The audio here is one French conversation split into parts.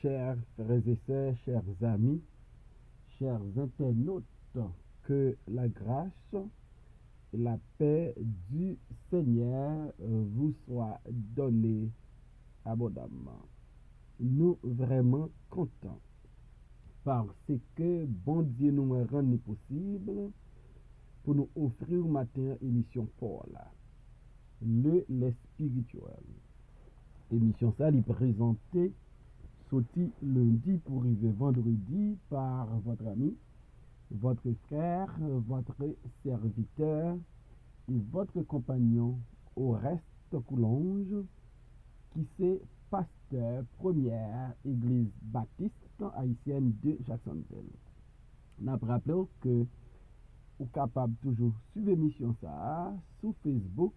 chers frères et sœurs, chers amis, chers internautes, que la grâce et la paix du Seigneur vous soient données abondamment. Nous vraiment contents parce que bon Dieu nous a rendu possible pour nous offrir matin émission Paul, les spirituels. Émission ça est présentée sorti lundi pour arriver vendredi par votre ami, votre frère, votre serviteur et votre compagnon au reste Coulonge, qui c'est pasteur première église baptiste haïtienne de Jacksonville. Nous rappelons que vous êtes capable toujours suivre l'émission ça sur Facebook,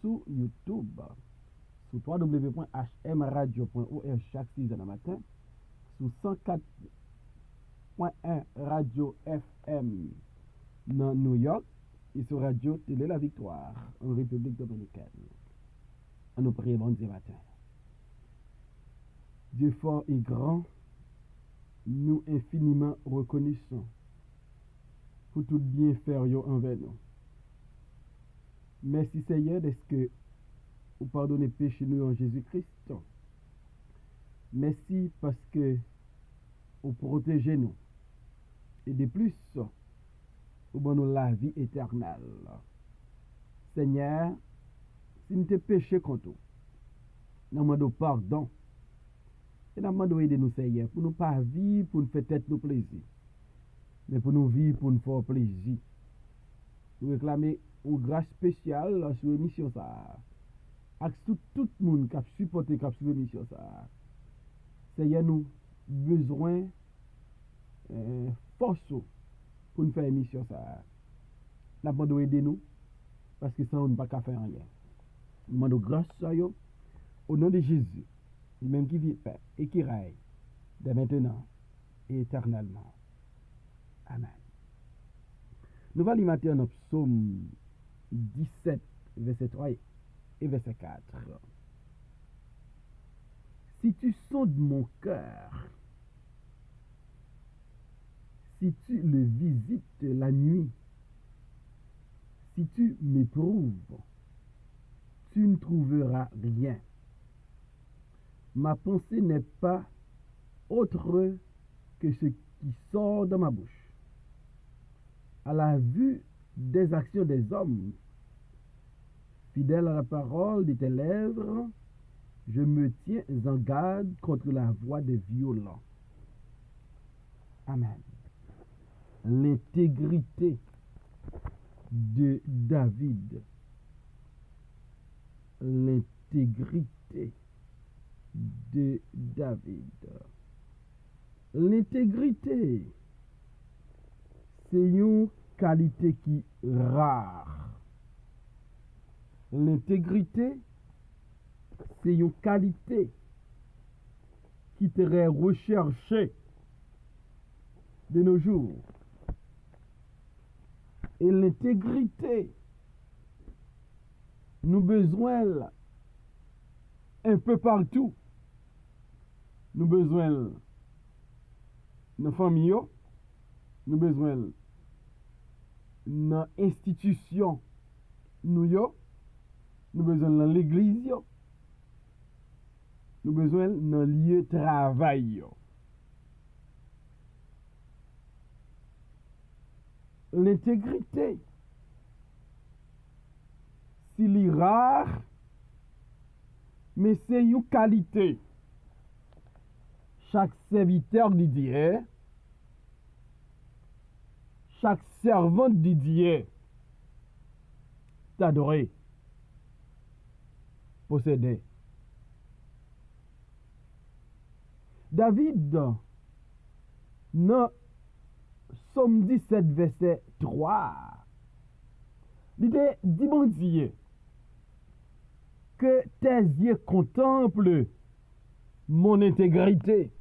sur YouTube, sur www.hmradio.org chaque 6 h matin, sur 104.1 Radio FM dans New York et sur Radio Télé La Victoire en République Dominicaine. On nous prie bon Dieu matin. Dieu fort et grand, nous infiniment reconnaissons pour tout bien faire envers nous. Merci Seigneur, est-ce que vous pardonnez péché nous en Jésus-Christ. Merci parce que vous protégez nous. Et de plus, vous donnez la vie éternelle. Seigneur, si nous avons péché contre vous, nous demandons pardon. Et nous demandons aider nous, Seigneur, pour nous pas vivre, pour nous faire tête nos plaisirs, mais pour nous vivre, pour nous faire plaisir. Nous réclamons une grâce spéciale sur l'émission ça. Avec tout le monde qui a supporté, qui a suivi l'émission ça. Seigneur, nous besoin force pour nous faire l'émission ça. Nous demandons aider nous, parce que ça, on ne peut pas faire rien. Nous demandons grâce à vous, au nom de Jésus, lui-même qui vit et qui règne, dès maintenant et éternellement. Amen. Nous allons alimenter notre psaume 17, verset 3 et verset 4. Si tu sondes mon cœur, si tu le visites la nuit, si tu m'éprouves, tu ne trouveras rien. Ma pensée n'est pas autre que ce qui sort de ma bouche. À la vue des actions des hommes, fidèle à la parole de tes lèvres, je me tiens en garde contre la voix des violents. Amen. L'intégrité de David. L'intégrité de David. L'intégrité, c'est une qualité qui est rare. L'intégrité, c'est une qualité qui serait recherchée de nos jours. Et l'intégrité, nous besoin un peu partout. Nous besoin nos familles, nous besoin nos institutions, nous besoin dans l'église, nous besoin dans lieu de travail. L'intégrité, c'est rare, mais c'est une qualité. Chaque serviteur de Dieu, chaque servante de Dieu, t'adorer, posséder. David, dans Somme 17, verset 3, il dit, mon Dieu, que tes yeux contemplent mon intégrité.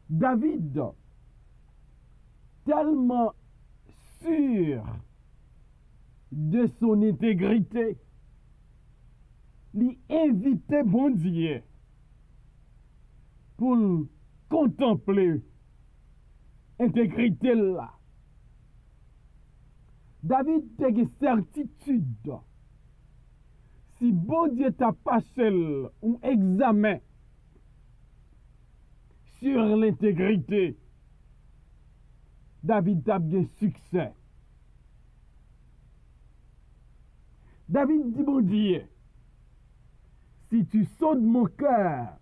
David, tellement sûr de son intégrité, lui invitait bon Dieu pour contempler intégrité là. David a une certitude. Si bon Dieu t'a passé un examen sur l'intégrité, David a bien succès. David dit, bon Dieu, si tu sondes mon cœur,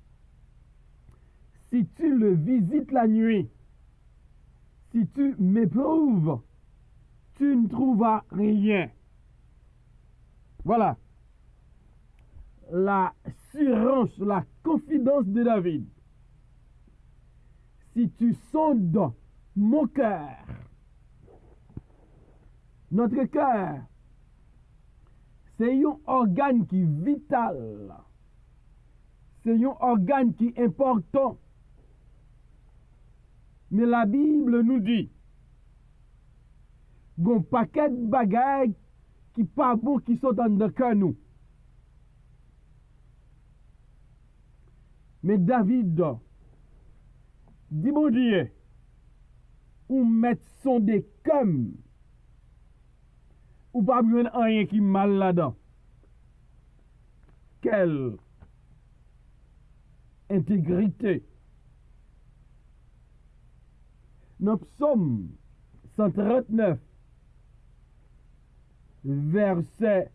si tu le visites la nuit, si tu m'éprouves, tu ne trouveras rien. Voilà l'assurance, la confidence de David. Si tu sondes mon cœur, notre cœur, c'est un organe qui est vital. C'est un organe qui est important. Mais la Bible nous dit qu'il y a un paquet de bagages qui pas bon qui sont dans le cœur nous. Mais David dit, mon Dieu, ou mettre son des comme, ou pas besoin rien qui mal là-dedans. Quelle intégrité. Dans Psaume 139, verset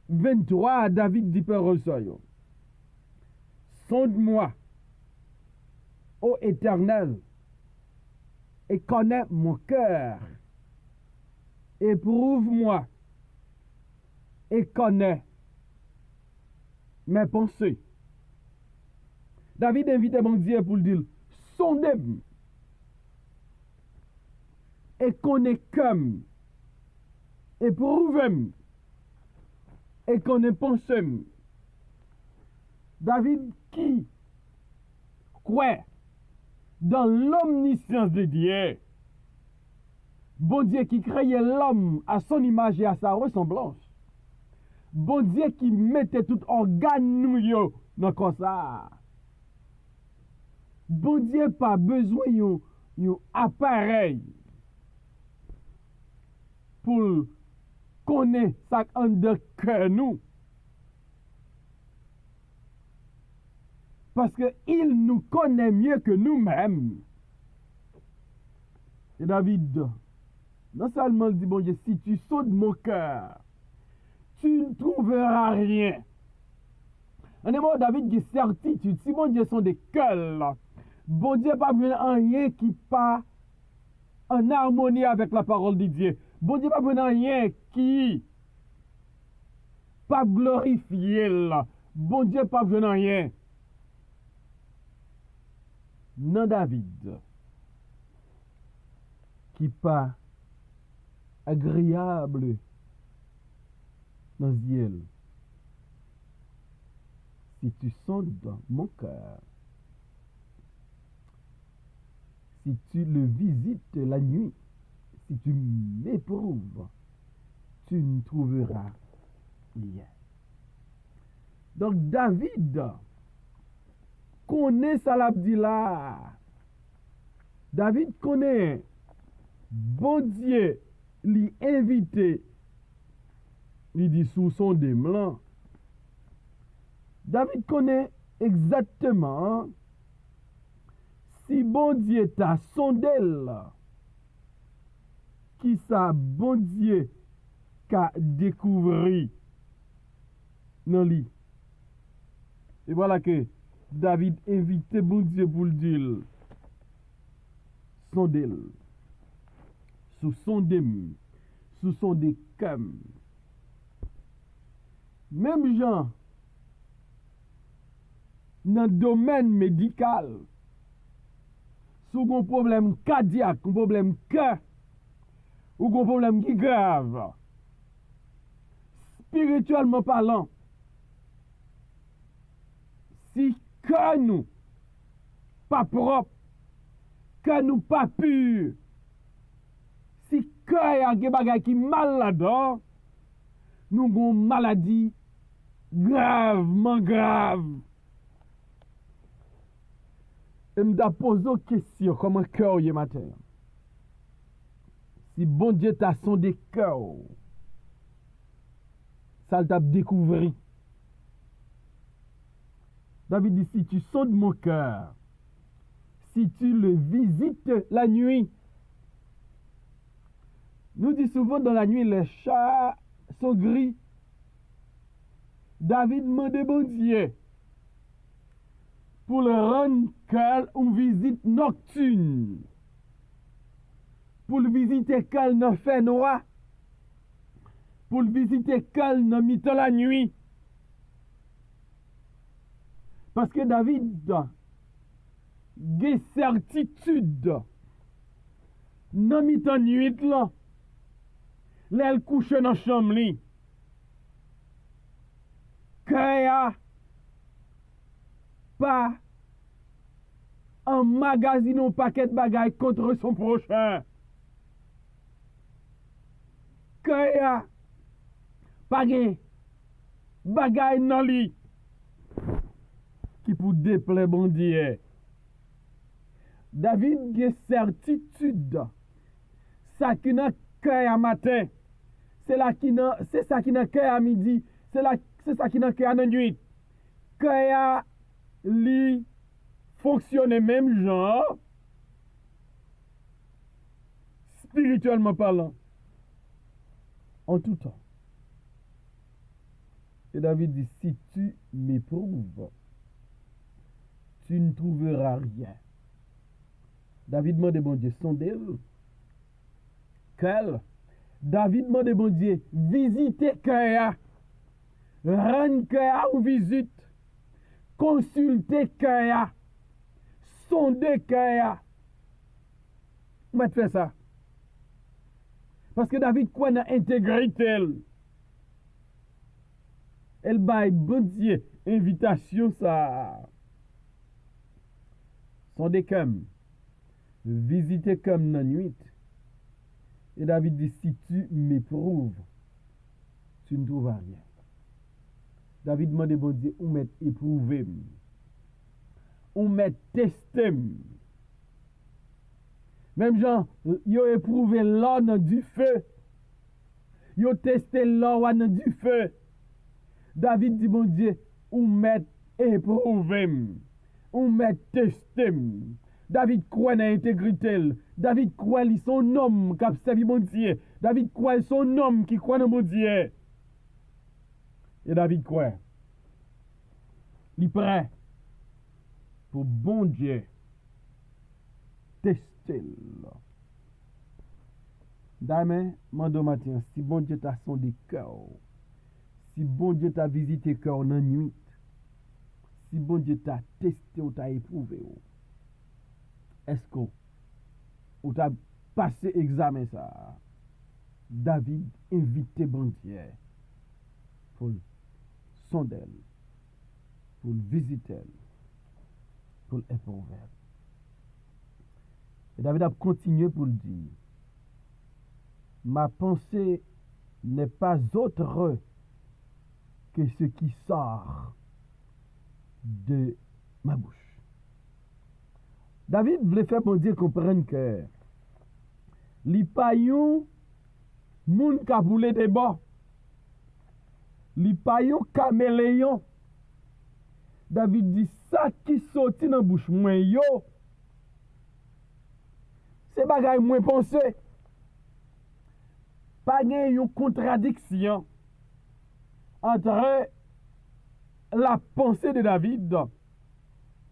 23, David dit par sonde-moi, ô Éternel, et connais mon cœur. Éprouve-moi et connais mes pensées. David invite mon Dieu pour le dire, sondez-moi et connais comme, éprouve-moi et connais pensées. David qui croit dans l'omniscience de Dieu, bon Dieu qui créait l'homme à son image et à sa ressemblance, bon Dieu qui mettait tout organe nous dans comme ça, bon Dieu pas besoin d'un appareil pour connaître ça en de cœur nous. Parce qu'il nous connaît mieux que nous-mêmes. Et David, non seulement il dit, bon Dieu, si tu sautes mon cœur, tu ne trouveras rien. En mot, David qui est certitude, si bon Dieu sont des cœurs, bon Dieu pas besoin de rien qui pas en harmonie avec la parole de Dieu. Bon Dieu pas besoin de rien qui pas glorifié. Bon Dieu pas besoin de rien. Non David, qui pas agréable dans le ciel. Si tu sondes dans mon cœur, si tu le visites la nuit, si tu m'éprouves, tu ne trouveras rien. Donc David connaît ça l'abdi là. David connaît bon Dieu lui invité, il dit sous son démlan. David connaît exactement si bon Dieu t'a sondé là, qui ça bon Dieu qu'a découvert dans lui. Et voilà que David invite bon Dieu pour le dire, sondez-le, sous son des cœurs. Même gens, dans le domaine médical, sous un problème cardiaque, un problème cœur, ou un problème qui est grave, spirituellement parlant, si que nous pas propre, que nous pas pur, si que y a des bagages qui mal là-dedans, nous avons une maladie gravement grave. Et me pose une question comme un cœur hier matin. Si bon Dieu t'a sondé cœur, ça t'a découvert. David dit, si tu sondes mon cœur, si tu le visites la nuit, nous dit souvent dans la nuit, les chats sont gris. David demande bon Dieu pour le rendre cœur une visite nocturne. Pour le visiter cœur dans fait noir. Pour le visiter cœur dans mi-temps la nuit. Parce que David a certitude dans mi-temps nuit là. Là, elle couche dans la chambre. Cœur pas un magazine ou paquet de bagailles contre son prochain. Cœur pas de bagailles dans lui qui pour déplaire bon Dieu. David a certitude. Ça qui n'a cœur à matin. C'est ça qui n'a cœur à midi. C'est ça qui n'a cœur à la nuit. Cœur lui fonctionne même genre, spirituellement parlant, en tout temps. Et David dit, si tu m'éprouves, tu ne trouveras rien. David demande bon Dieu, sondez-le. David demande bon Dieu, visitez cœur. Rendre cœur ou visite. Consultez cœur. Sondez cœur. On va faire ça. Parce que David croit dans l'intégrité. Elle baille bon Dieu. Invitation ça. Sondez comme. Visitez comme dans la nuit. Et David dit, si tu m'éprouves, tu ne trouveras rien. David demande bon Dieu, on m'est éprouvé, on m'est testé. Même gens, ils ont éprouvé l'or du feu. Ils ont testé l'or du feu. David dit bon Dieu, on m'est éprouvé, on m'est testé. David croit dans l'intégrité. David croit qu'il son homme qui a servi mon Dieu. David croit son homme qui croit dans mon Dieu. Et David croit. Il est prêt pour bon Dieu tester. Demain, mando matin, si bon Dieu t'a sondé cœur, si bon Dieu t'a visité cœur dans la nuit, si bon Dieu t'a testé ou t'a éprouvé, est-ce que ou t'a passé examen ça? David invite bon Dieu pour sonder, pour visiter, pour éprouver. Et David a continué pour le dire. Ma pensée n'est pas autre que ce qui sort de ma bouche. David voulait faire bon Dieu comprendre que li pa yon moun ka boule de bon. Li pa yon caméléon. David dit ça qui sorti dans bouche moi yo. C'est bagay moins pensé. Pas gen yon contradiction entre la pensée de David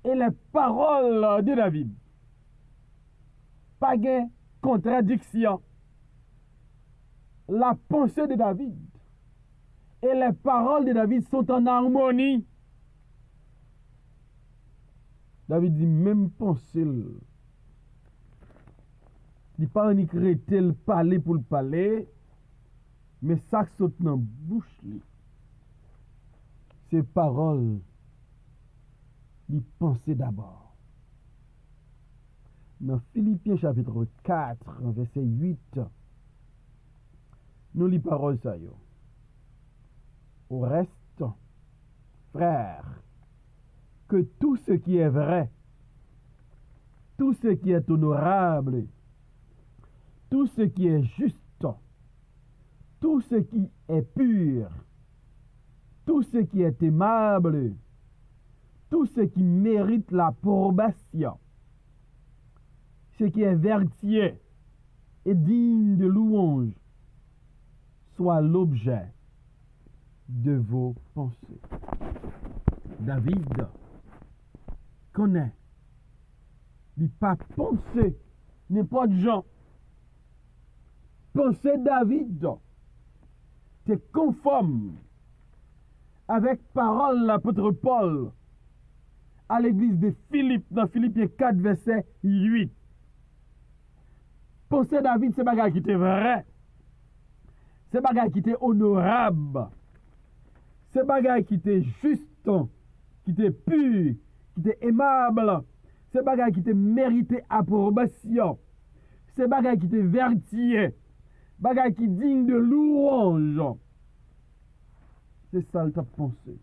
et les paroles de David. Pas de contradiction. La pensée de David et les paroles de David sont en harmonie. David dit même pensée. Il pas en écrit tel parler pour le parler, mais ça qui saute dans la bouche, c'est paroles. Il pensait d'abord. Dans Philippiens chapitre 4, verset 8, nous lisons paroles ça yo. Au reste, frères, que tout ce qui est vrai, tout ce qui est honorable, tout ce qui est juste, tout ce qui est pur, tout ce qui est aimable, tout ce qui mérite l'approbation, ce qui est vertueux et digne de louange, soit l'objet de vos pensées. David connaît, il pas penser n'importe gens. Penser David, c'est conforme avec parole l'apôtre Paul à l'église de Philippe, dans Philippiens 4, verset 8. Penser David, c'est bagage qui était vrai. C'est bagage qui était honorable. C'est bagage qui était juste, qui était pur, qui était aimable. C'est bagage qui était mérité approbation. C'est bagage qui était vertueux. Bagage qui digne de louange. C'est ça le pensé.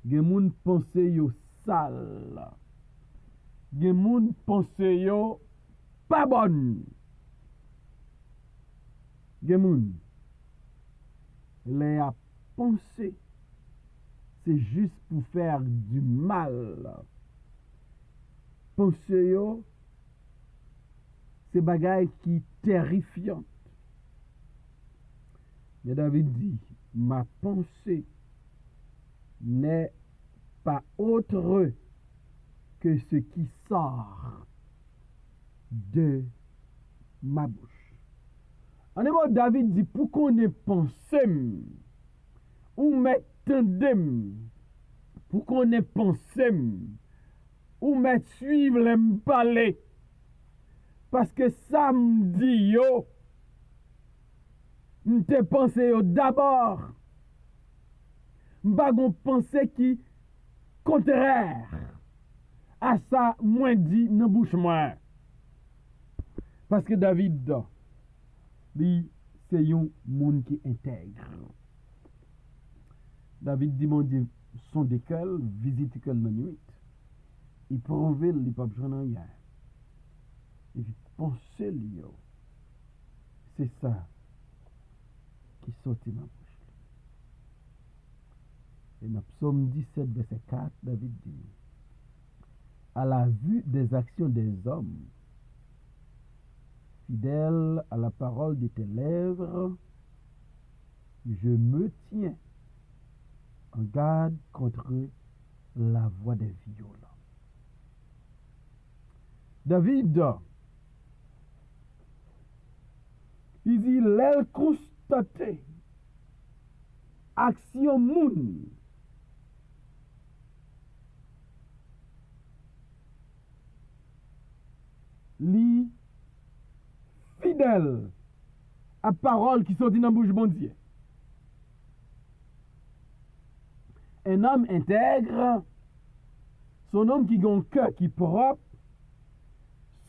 Gen moun pense yo sale. Gen moun pense yo pas bonne. Gen moun les a pensé, c'est juste pour faire du mal. Pense yo, c'est bagaille qui terrifiante. Mais David dit, ma pensée n'est pas autre que ce qui sort de ma bouche. En émo, David dit, pour qu'on ait pensé, ou m'étendem, pour qu'on ait pensé, ou m'être suivre les m'parler. Parce que ça me dit yo, m'te pensé yo d'abord, m'bagon pensée qui contraire à ça, moins dit dans bouche moi. Parce que David, lui, c'est un monde qui intègre. David dit, mon Dieu, son décal, visite que la nuit. Il prouve les papes journaux hier. Et puis, pensez lui, c'est ça qui sortit de ma bouche. Et dans Psaume 17, verset 4, David dit, à la vue des actions des hommes, fidèle à la parole de tes lèvres, je me tiens en garde contre la voix des violents. David, il dit, l'aile constatée, action moun, li fidèle à parole qui sortit dans la bouche bon Dieu. Un homme intègre, son homme qui a un cœur qui propre,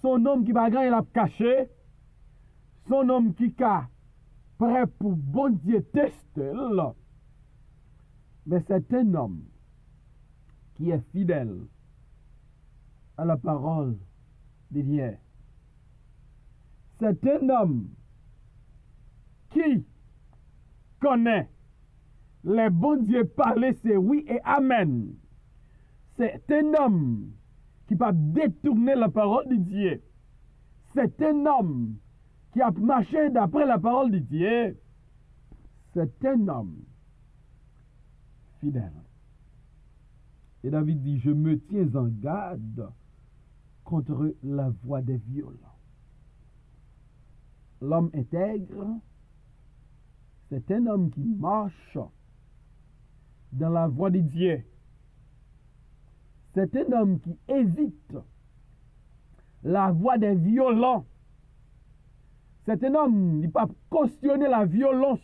son homme qui va gagner la caché, son homme qui est prêt pour bon Dieu tester. Mais c'est un homme qui est fidèle à la parole de Dieu. C'est un homme qui connaît les bons dieux parler, c'est oui et amen. C'est un homme qui va détourner la parole de Dieu. C'est un homme qui a marché d'après la parole de Dieu. C'est un homme fidèle. Et David dit, je me tiens en garde contre la voix des violents. L'homme intègre, c'est un homme qui marche dans la voie de Dieu. C'est un homme qui évite la voie des violents. C'est un homme qui ne peut pas cautionner la violence.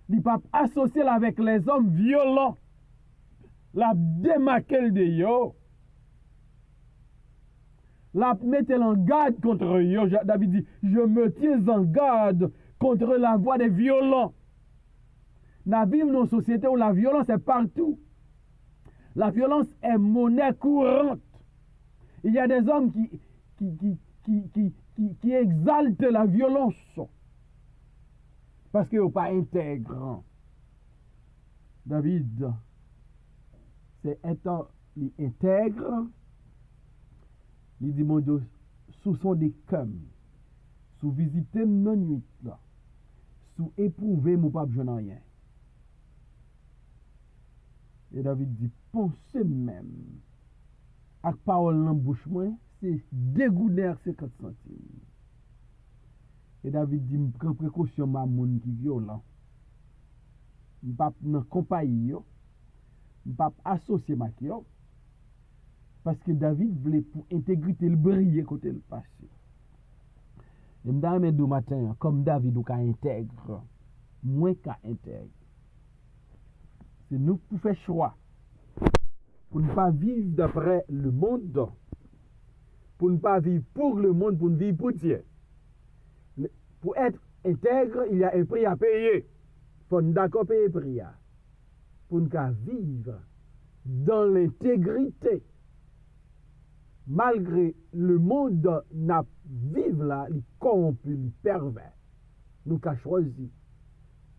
Il ne peut pas associer avec les hommes violents. La démarquer de yo. La mettre en garde contre yo. David dit, je me tiens en garde contre la voix des violents. Nous vivons dans une société où la violence est partout. La violence est monnaie courante. Il y a des hommes qui exaltent la violence parce qu'ils ne sont pas intègres. David, c'est étant intègre, il dit, mon Dieu, sous son des cœurs, sous visiter mon nuit, sous éprouver mon pape, je n'en rien. Et David dit, pensez même, avec parole dans la bouche, c'est dégoûter 50 centimes. Et David dit, je prends précaution, ma moun qui violent. Je ne vais pas dans compagnie, je ne vais pas associer ma qui. Parce que David voulait pour intégrité le briller côté le passé. Et me du matin, comme David ou ka intègre, moins qu'à intègre. C'est nous qui faisons choix. Pour ne pas vivre d'après le monde. Pour ne pas vivre pour le monde, pour ne vivre pour Dieu. Pour être intègre, il y a un prix à payer. Il faut d'accord payer le prix. Pour ne pas vivre dans l'intégrité. Malgré le monde n'a vivre là, il corrompu, il pervers. Nous avons choisi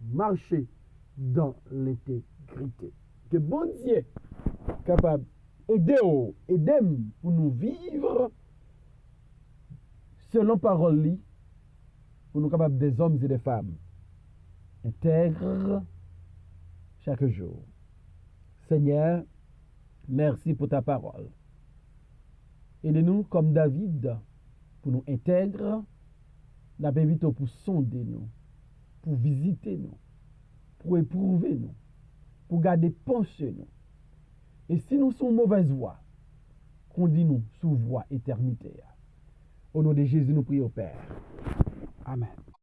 marcher dans l'intégrité. Que bon Dieu capable d'aider pour nous vivre selon parole, pour nous capables des hommes et des femmes intègres chaque jour. Seigneur, merci pour ta parole. Aidez-nous comme David pour nous intègrer, la vérité pour sonder nous, pour visiter nous, pour éprouver nous, pour garder penser nous. Et si nous sommes mauvaise voie, conduis-nous sous voie éternité. Au nom de Jésus, nous prions au Père. Amen.